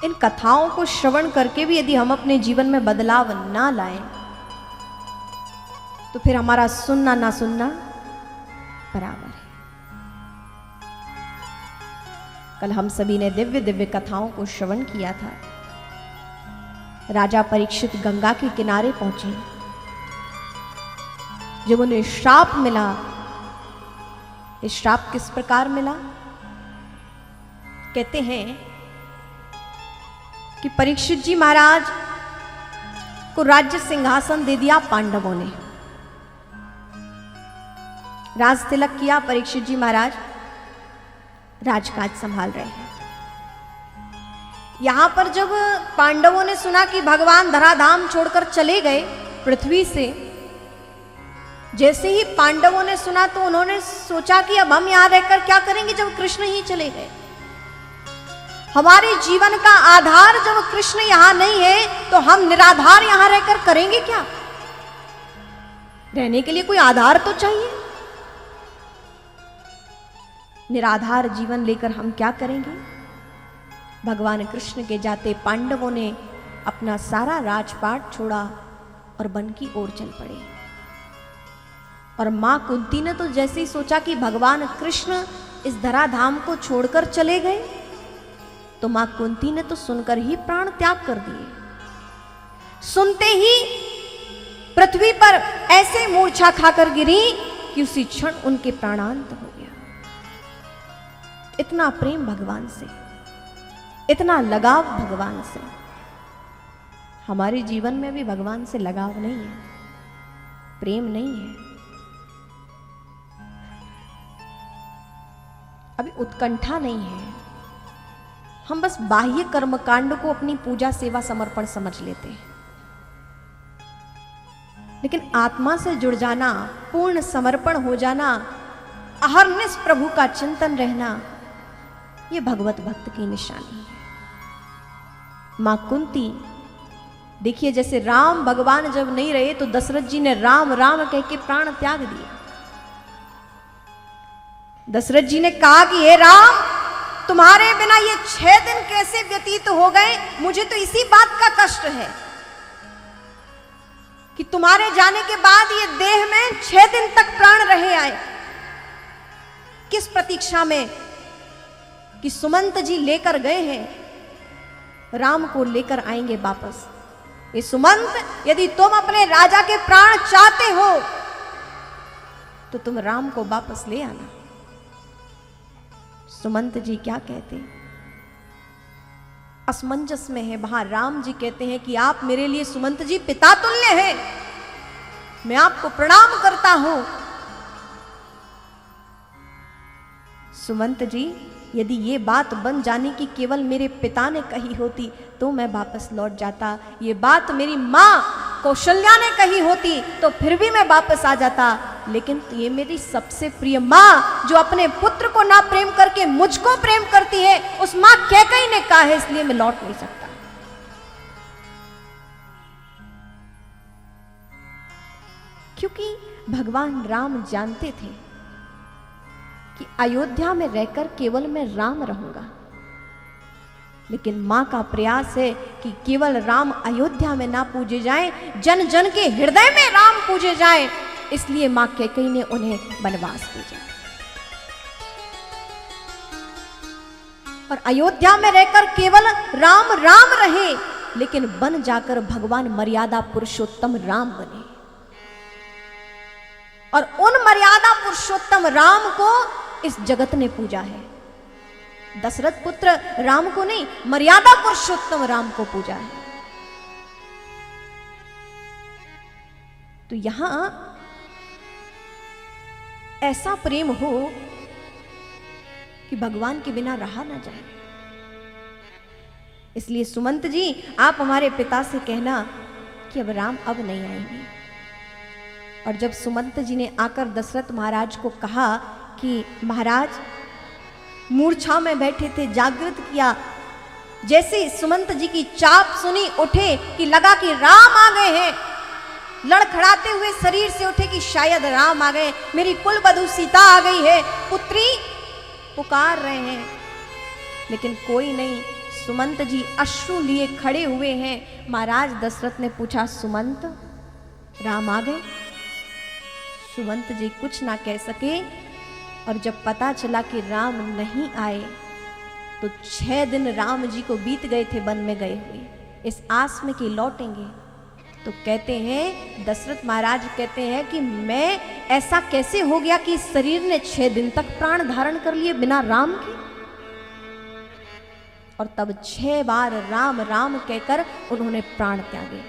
इन कथाओं को श्रवण करके भी यदि हम अपने जीवन में बदलाव ना लाएं, तो फिर हमारा सुनना ना सुनना बराबर है। कल हम सभी ने दिव्य दिव्य कथाओं को श्रवण किया था। राजा परीक्षित गंगा के किनारे पहुंचे, जब उन्हें श्राप मिला, ये श्राप किस प्रकार मिला? कहते हैं कि परीक्षित जी महाराज को राज्य सिंहासन दे दिया पांडवों ने। राज तिलक किया, परीक्षित जी महाराज राजकाज संभाल रहे हैं। यहां पर जब पांडवों ने सुना कि भगवान धराधाम छोड़कर चले गए पृथ्वी से, जैसे ही पांडवों ने सुना तो उन्होंने सोचा कि अब हम यहां रहकर क्या करेंगे जब कृष्ण ही चले गए। हमारे जीवन का आधार जब कृष्ण यहां नहीं है तो हम निराधार यहां रहकर करेंगे क्या? रहने के लिए कोई आधार तो चाहिए। निराधार जीवन लेकर हम क्या करेंगे? भगवान कृष्ण के जाते पांडवों ने अपना सारा राजपाट छोड़ा और वन की ओर चल पड़े। और मां कुंती ने तो जैसे ही सोचा कि भगवान कृष्ण इस धराधाम को छोड़कर चले गए, तो मां कुंती ने तो सुनकर ही प्राण त्याग कर दिए। सुनते ही पृथ्वी पर ऐसे मूर्छा खाकर गिरी कि उसी क्षण उनके प्राणांत हो गया। इतना प्रेम भगवान से, इतना लगाव भगवान से। हमारे जीवन में भी भगवान से लगाव नहीं है, प्रेम नहीं है। अभी उत्कंठा नहीं है। हम बस बाह्य कर्मकांड को अपनी पूजा सेवा समर्पण समझ लेते हैं, लेकिन आत्मा से जुड़ जाना, पूर्ण समर्पण हो जाना, अहर्निश प्रभु का चिंतन रहना, यह भगवत भक्त की निशानी है। मां कुंती देखिए, जैसे राम भगवान जब नहीं रहे तो दशरथ जी ने राम राम कह के प्राण त्याग दिए। दशरथ जी ने कहा कि हे राम, तुम्हारे बिना ये 6 दिन कैसे व्यतीत हो गए? मुझे तो इसी बात का कष्ट है कि तुम्हारे जाने के बाद ये देह में 6 दिन तक प्राण रहे आए। किस प्रतीक्षा में कि सुमंत जी लेकर गए हैं, राम को लेकर आएंगे वापस। ये सुमंत, यदि तुम अपने राजा के प्राण चाहते हो तो तुम राम को वापस ले आना। सुमंत जी क्या कहते? असमंजस में है। वहां राम जी कहते हैं कि आप मेरे लिए सुमंत जी पिता तुल्य हैं, मैं आपको प्रणाम करता हूं। सुमंत जी, यदि ये बात बन जाने की केवल मेरे पिता ने कही होती तो मैं वापस लौट जाता। ये बात मेरी मां कौशल्या ने कही होती तो फिर भी मैं वापस आ जाता। लेकिन ये मेरी सबसे प्रिय मां, जो अपने पुत्र को ना प्रेम करके मुझको प्रेम करती है, उस मां कैकेयी ने कहा है, इसलिए मैं लौट नहीं सकता। क्योंकि भगवान राम जानते थे कि अयोध्या में रहकर केवल मैं राम रहूंगा, लेकिन मां का प्रयास है कि केवल राम अयोध्या में ना पूजे जाएं, जन जन के हृदय में राम पूजे जाएं। इसलिए मां कैकेयी ने उन्हें वनवास भेजा और अयोध्या में रहकर केवल राम राम रहे, लेकिन बन जाकर भगवान मर्यादा पुरुषोत्तम राम बने। और उन मर्यादा पुरुषोत्तम राम को इस जगत ने पूजा है। दशरथ पुत्र राम को नहीं, मर्यादा पुरुषोत्तम राम को पूजा है। तो यहां ऐसा प्रेम हो कि भगवान के बिना रहा ना जाए। इसलिए सुमंत जी, आप हमारे पिता से कहना कि अब राम अब नहीं आएंगे। और जब सुमंत जी ने आकर दशरथ महाराज को कहा कि महाराज मूर्छा में बैठे थे, जागृत किया, जैसे सुमंत जी की चाप सुनी, उठे कि लगा कि राम आ गए हैं, लड़खड़ाते हुए शरीर से उठे कि शायद राम आ गए, मेरी कुलवधू सीता आ गई है, पुत्री पुकार रहे हैं, लेकिन कोई नहीं। सुमंत जी अश्रु लिए खड़े हुए हैं। महाराज दशरथ ने पूछा, सुमंत राम आ गए? सुमंत जी कुछ ना कह सके और जब पता चला कि राम नहीं आए तो 6 दिन राम जी को बीत गए थे वन में गए हुए, इस आस में कि लौटेंगे। तो कहते हैं, दशरथ महाराज कहते हैं कि मैं ऐसा कैसे हो गया कि इस शरीर ने 6 दिन तक प्राण धारण कर लिए बिना राम के? और तब 6 बार राम राम कहकर उन्होंने प्राण त्यागे।